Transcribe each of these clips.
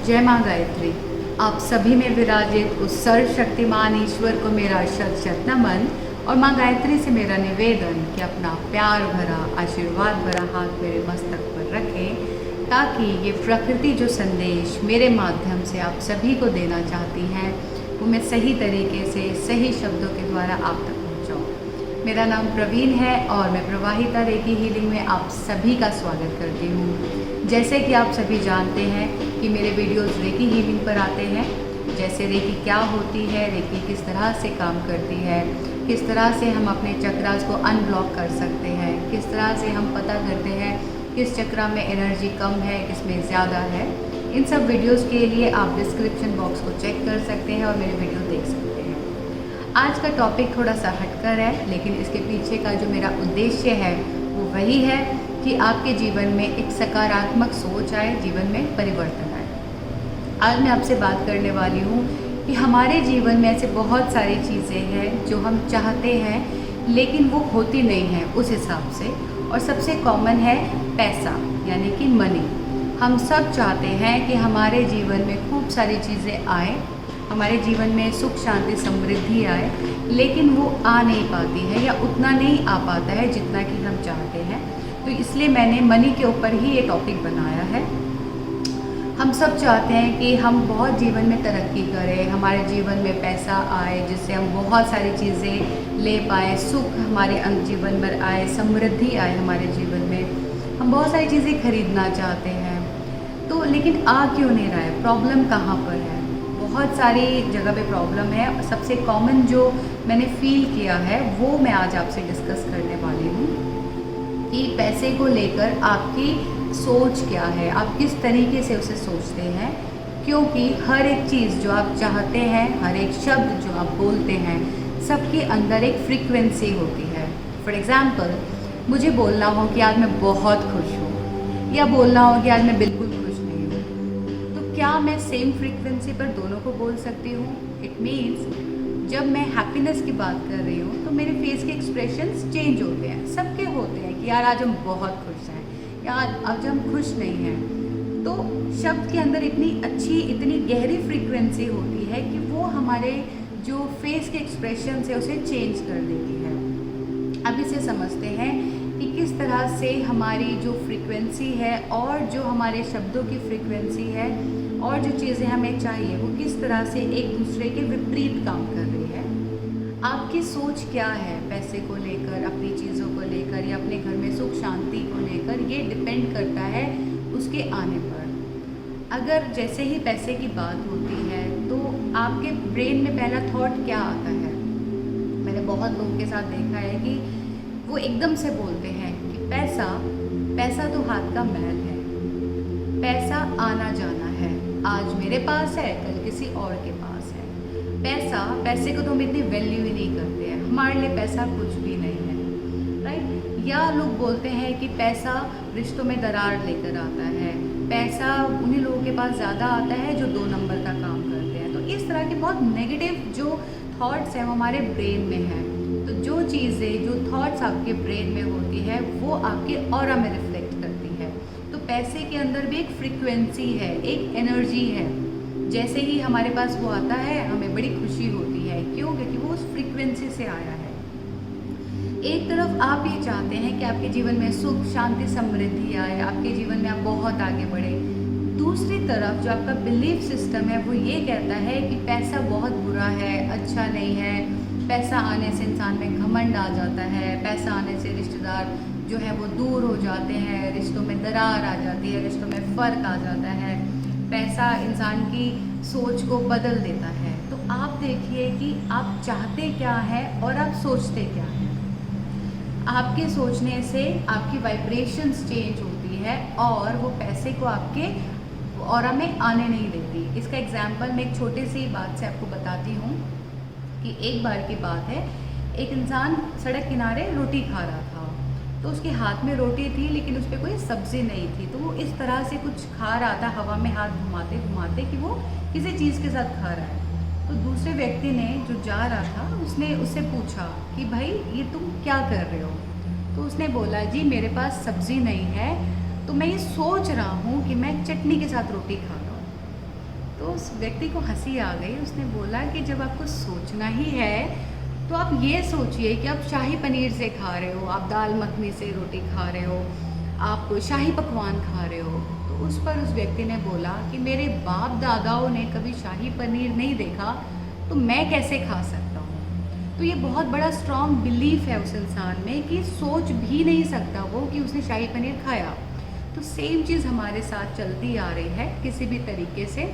जय माँ गायत्री। आप सभी में विराजित उस सर्वशक्तिमान ईश्वर को मेरा शत शत नमन और माँ गायत्री से मेरा निवेदन कि अपना प्यार भरा आशीर्वाद भरा हाथ मेरे मस्तक पर रखें, ताकि ये प्रकृति जो संदेश मेरे माध्यम से आप सभी को देना चाहती हैं वो मैं सही तरीके से सही शब्दों के द्वारा आप तक पहुँचाऊँ। मेरा नाम प्रवीण है और मैं प्रवाहिता रेकी हीलिंग में आप सभी का स्वागत करती हूँ। जैसे कि आप सभी जानते हैं कि मेरे वीडियोस रेकी हीलिंग पर आते हैं, जैसे रेकी क्या होती है, रेकी किस तरह से काम करती है, किस तरह से हम अपने चक्रास को अनब्लॉक कर सकते हैं, किस तरह से हम पता करते हैं किस चक्रा में एनर्जी कम है, किस में ज़्यादा है। इन सब वीडियोस के लिए आप डिस्क्रिप्शन बॉक्स को चेक कर सकते हैं और मेरे वीडियो देख सकते हैं। आज का टॉपिक थोड़ा सा हटकर है, लेकिन इसके पीछे का जो मेरा उद्देश्य है वो वही है कि आपके जीवन में एक सकारात्मक सोच आए, जीवन में परिवर्तन आए। आज मैं आपसे बात करने वाली हूँ कि हमारे जीवन में ऐसे बहुत सारी चीज़ें हैं जो हम चाहते हैं लेकिन वो होती नहीं हैं उस हिसाब से, और सबसे कॉमन है पैसा यानी कि मनी। हम सब चाहते हैं कि हमारे जीवन में खूब सारी चीज़ें आए, हमारे जीवन में सुख शांति समृद्धि आए, लेकिन वो आ नहीं पाती है या उतना नहीं आ पाता है जितना कि हम चाहते हैं। तो इसलिए मैंने मनी के ऊपर ही ये टॉपिक बनाया है। हम सब चाहते हैं कि हम बहुत जीवन में तरक्की करें, हमारे जीवन में पैसा आए जिससे हम बहुत सारी चीज़ें ले पाएँ, सुख हमारे जीवन में आए, समृद्धि आए हमारे जीवन में। हम बहुत सारी चीज़ें खरीदना चाहते हैं, तो लेकिन आ क्यों नहीं रहा है? प्रॉब्लम कहाँ पर है? बहुत सारी जगह पे प्रॉब्लम है। सबसे कॉमन जो मैंने फील किया है वो मैं आज आपसे डिस्कस करने वाली हूँ कि पैसे को लेकर आपकी सोच क्या है, आप किस तरीके से उसे सोचते हैं। क्योंकि हर एक चीज़ जो आप चाहते हैं, हर एक शब्द जो आप बोलते हैं, सबके अंदर एक फ्रीक्वेंसी होती है। फॉर एग्ज़ाम्पल, मुझे बोलना हो कि आज मैं बहुत खुश हूँ या बोलना हो कि आज मैं बिल्कुल खुश नहीं हूँ, तो क्या मैं सेम फ्रीक्वेंसी पर दोनों को बोल सकती हूँ? इट मीन्स जब मैं हैप्पीनेस की बात कर रही हूँ तो मेरे फेस के एक्सप्रेशंस चेंज होते हैं, सबके होते हैं कि यार आज हम बहुत खुश हैं या आज हम खुश नहीं हैं। तो शब्द के अंदर इतनी अच्छी, इतनी गहरी फ्रीक्वेंसी होती है कि वो हमारे जो फेस के एक्सप्रेशन है उसे चेंज कर देती है। अब इसे समझते हैं कि किस तरह से हमारी जो फ्रीक्वेंसी है और जो हमारे शब्दों की फ्रीक्वेंसी है और जो चीज़ें हमें चाहिए वो किस तरह से एक दूसरे के विपरीत काम कर रही है। आपकी सोच क्या है पैसे को लेकर, अपनी चीज़ों को लेकर या अपने घर में सुख शांति को लेकर, ये डिपेंड करता है उसके आने पर। अगर जैसे ही पैसे की बात होती है तो आपके ब्रेन में पहला थॉट क्या आता है? मैंने बहुत लोगों के साथ देखा है कि वो एकदम से बोलते हैं कि पैसा, पैसा तो हाथ का मैल है, पैसा आना जाना है, आज मेरे पास है कल किसी और के पास है। पैसे को तो हम इतनी वैल्यू ही नहीं करते हैं, हमारे लिए पैसा कुछ भी नहीं है, राइट? या लोग बोलते हैं कि पैसा रिश्तों में दरार लेकर आता है, पैसा उन्हीं लोगों के पास ज़्यादा आता है जो 2 नंबर का काम करते हैं। तो इस तरह के बहुत नेगेटिव जो थॉट्स हैं वो हमारे ब्रेन में हैं। तो जो चीज़ें, जो थॉट्स आपके ब्रेन में होती है वो आपके ऑरा में रिफ्लेक्ट करती है। तो पैसे के अंदर भी एक फ्रीक्वेंसी है, एक एनर्जी है। जैसे ही हमारे पास वो आता है हमें बड़ी खुशी होती है। क्यों? क्योंकि वो उस फ्रीक्वेंसी से आया है। एक तरफ आप ये चाहते हैं कि आपके जीवन में सुख शांति समृद्धि आए, आपके जीवन में आप बहुत आगे बढ़े। दूसरी तरफ जो आपका बिलीफ सिस्टम है वो ये कहता है कि पैसा बहुत बुरा है, अच्छा नहीं है, पैसा आने से इंसान में घमंड आ जाता है, पैसा आने से रिश्तेदार जो है वो दूर हो जाते हैं, रिश्तों में दरार आ जाती है, रिश्तों में फ़र्क आ जाता है, पैसा इंसान की सोच को बदल देता है। तो आप देखिए कि आप चाहते क्या है और आप सोचते क्या है। आपके सोचने से आपकी वाइब्रेशंस चेंज होती है और वो पैसे को आपके ऑरा में आने नहीं देती। इसका एग्जाम्पल मैं एक छोटी सी बात से आपको बताती हूँ कि एक बार की बात है, एक इंसान सड़क किनारे रोटी खा रहा था, तो उसके हाथ में रोटी थी लेकिन उस पर कोई सब्ज़ी नहीं थी। तो वो इस तरह से कुछ खा रहा था हवा में हाथ घुमाते घुमाते कि वो किसी चीज़ के साथ खा रहा है। तो दूसरे व्यक्ति ने जो जा रहा था उसने उससे पूछा कि भाई ये तुम क्या कर रहे हो? तो उसने बोला जी मेरे पास सब्ज़ी नहीं है, तो मैं ये सोच रहा हूँ कि मैं चटनी के साथ रोटी खा रहा हूँ। तो उस व्यक्ति को हंसी आ गई। उसने बोला कि जब आपको सोचना ही है तो आप ये सोचिए कि आप शाही पनीर से खा रहे हो, आप दाल मखनी से रोटी खा रहे हो, आप शाही पकवान खा रहे हो। तो उस पर उस व्यक्ति ने बोला कि मेरे बाप दादाओं ने कभी शाही पनीर नहीं देखा, तो मैं कैसे खा सकता हूँ। तो ये बहुत बड़ा स्ट्रॉन्ग बिलीफ है उस इंसान में कि सोच भी नहीं सकता वो कि उसने शाही पनीर खाया। तो सेम चीज़ हमारे साथ चलती आ रही है किसी भी तरीके से।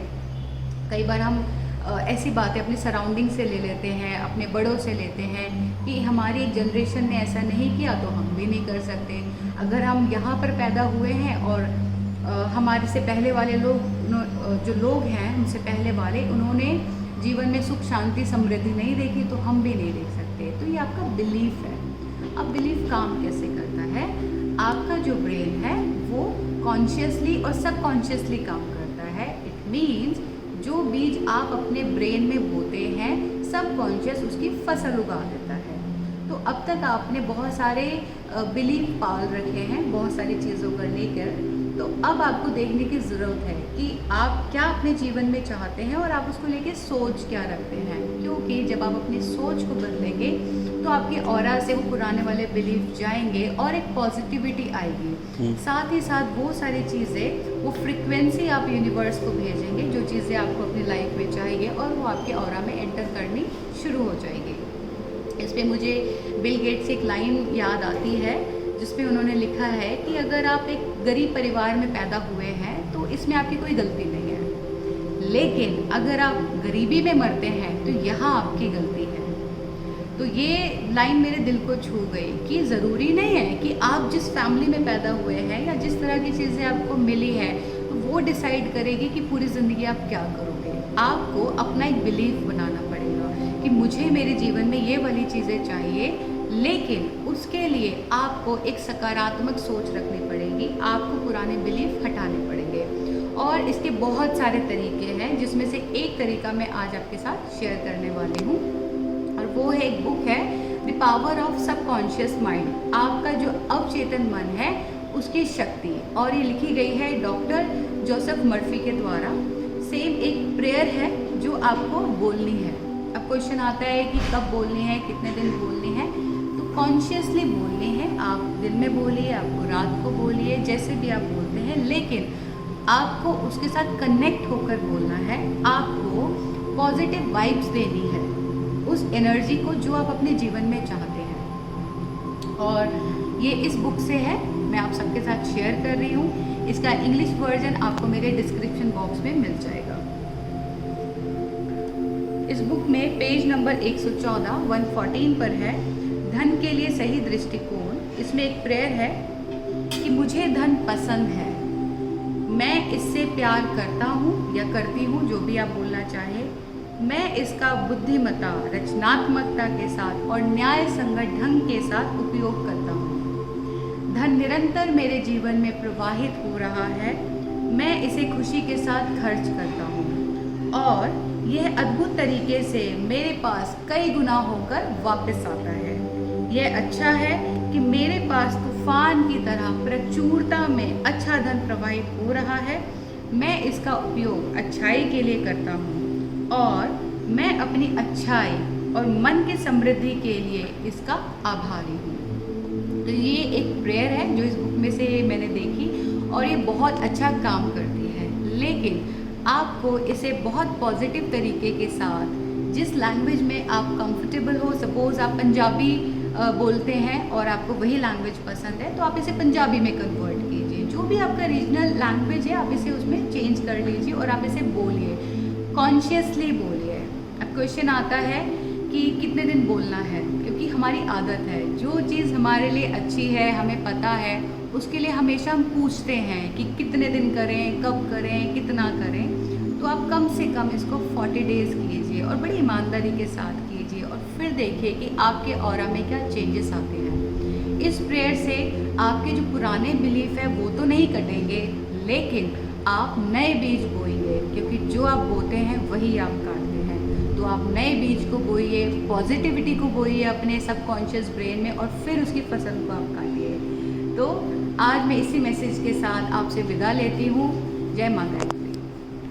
कई बार हम ऐसी बातें अपने सराउंडिंग से ले लेते हैं, अपने बड़ों से लेते हैं कि हमारी एक जनरेशन ने ऐसा नहीं किया तो हम भी नहीं कर सकते। अगर हम यहाँ पर पैदा हुए हैं और हमारे से पहले वाले लोग जो लोग हैं हमसे पहले वाले, उन्होंने जीवन में सुख शांति समृद्धि नहीं देखी तो हम भी नहीं देख सकते। तो ये आपका बिलीफ है। अब बिलीफ काम कैसे करता है? आपका जो ब्रेन है वो कॉन्शियसली और सबकॉन्शियसली काम करता है। इट मीन्स जो बीज आप अपने ब्रेन में बोते हैं, सबकॉन्शियस उसकी फसल उगा देता है। तो अब तक आपने बहुत सारे बिलीफ पाल रखे हैं बहुत सारी चीज़ों को लेकर। तो अब आपको देखने की ज़रूरत है कि आप क्या अपने जीवन में चाहते हैं और आप उसको लेके सोच क्या रखते हैं। क्योंकि जब आप अपनी सोच को बदलेंगे तो आपके ऑरा से वो पुराने वाले बिलीफ जाएंगे और एक पॉजिटिविटी आएगी। साथ ही साथ वो सारी चीज़ें, वो फ्रिक्वेंसी आप यूनिवर्स को भेजेंगे जो चीज़ें आपको अपनी लाइफ में चाहिए, और वो आपके ऑरा में एंटर करनी शुरू हो जाएगी। इस पर मुझे बिल गेट्स से एक लाइन याद आती है जिसमें उन्होंने लिखा है कि अगर आप एक गरीब परिवार में पैदा हुए हैं तो इसमें आपकी कोई गलती नहीं है, लेकिन अगर आप गरीबी में मरते हैं तो यहाँ आपकी गलती है। तो ये लाइन मेरे दिल को छू गई कि ज़रूरी नहीं है कि आप जिस फैमिली में पैदा हुए हैं या जिस तरह की चीज़ें आपको मिली है तो वो डिसाइड करेगी कि पूरी ज़िंदगी आप क्या करोगे। आपको अपना एक बिलीफ बनाना पड़ेगा कि मुझे मेरे जीवन में ये वाली चीज़ें चाहिए, लेकिन उसके लिए आपको एक सकारात्मक सोच रखनी पड़ेगी। आपको पुराने बिलीफ हटाने पड़ेंगे और इसके बहुत सारे तरीके हैं, जिसमें से एक तरीका मैं आज आपके साथ शेयर करने वाली हूँ, और वो है एक बुक है the power of subconscious mind. आपका जो अवचेतन मन है उसकी शक्ति, और ये लिखी गई है डॉक्टर जोसेफ मर्फी के द्वारा। सेम एक प्रेयर है जो आपको बोलनी है। अब क्वेश्चन आता है कि कब बोलनी है, कितने दिन बोलनी है। तो कॉन्शियसली बोलनी है। आप दिन में बोलिए, आपको रात को बोलिए, जैसे भी आप बोलते हैं, लेकिन आपको उसके साथ कनेक्ट होकर बोलना है। आपको पॉजिटिव वाइब्स देनी है उस एनर्जी को जो आप अपने जीवन में चाहते हैं। और ये इस बुक से है, मैं आप सबके साथ शेयर कर रही हूँ। इसका इंग्लिश वर्जन आपको मेरे डिस्क्रिप्शन बॉक्स में मिल जाएगा। इस बुक में पेज नंबर 114 114 पर है धन के लिए सही दृष्टिकोण। इसमें एक प्रेयर है कि मुझे धन पसंद है, मैं इससे प्यार करता हूँ या करती हूँ, जो भी आप बोलना चाहे। मैं इसका बुद्धिमत्ता, रचनात्मकता के साथ और न्याय संगत ढंग के साथ उपयोग करता हूँ। धन निरंतर मेरे जीवन में प्रवाहित हो रहा है, मैं इसे खुशी के साथ खर्च करता हूँ और यह अद्भुत तरीके से मेरे पास कई गुना होकर वापस आता है। यह अच्छा है कि मेरे पास तूफान की तरह प्रचुरता में अच्छा धन प्रवाहित हो रहा है। मैं इसका उपयोग अच्छाई के लिए करता हूँ और मैं अपनी अच्छाई और मन की समृद्धि के लिए इसका आभारी हूँ। तो ये एक प्रेयर है जो इस बुक में से मैंने देखी और ये बहुत अच्छा काम करती है, लेकिन आपको इसे बहुत पॉजिटिव तरीके के साथ, जिस लैंग्वेज में आप कंफर्टेबल हो, सपोज़ आप पंजाबी बोलते हैं और आपको वही लैंग्वेज पसंद है तो आप इसे पंजाबी में कन्वर्ट कीजिए। जो भी आपका रीजनल लैंग्वेज है आप इसे उसमें चेंज कर लीजिए और आप इसे बोलिए, कॉन्शियसली बोलिए। अब क्वेश्चन आता है कि कितने दिन बोलना है, क्योंकि हमारी आदत है जो चीज़ हमारे लिए अच्छी है, हमें पता है, उसके लिए हमेशा हम पूछते हैं कि कितने दिन करें, कब करें, कितना करें। तो आप कम से कम इसको 40 डेज़ कीजिए और बड़ी ईमानदारी के साथ कीजिए और फिर देखिए कि आपके ऑरा में क्या चेंजेस आते हैं। इस प्रेयर से आपके जो पुराने बिलीफ है वो तो नहीं कटेंगे, लेकिन आप नए बीज बोइए, क्योंकि जो आप बोते हैं वही आप काटते हैं। तो आप नए बीज को बोइए, पॉजिटिविटी को बोइए अपने सबकॉन्शियस ब्रेन में और फिर उसकी फसल को आप काटिए। तो आज मैं इसी मैसेज के साथ आपसे विदा लेती हूँ। जय माता दी।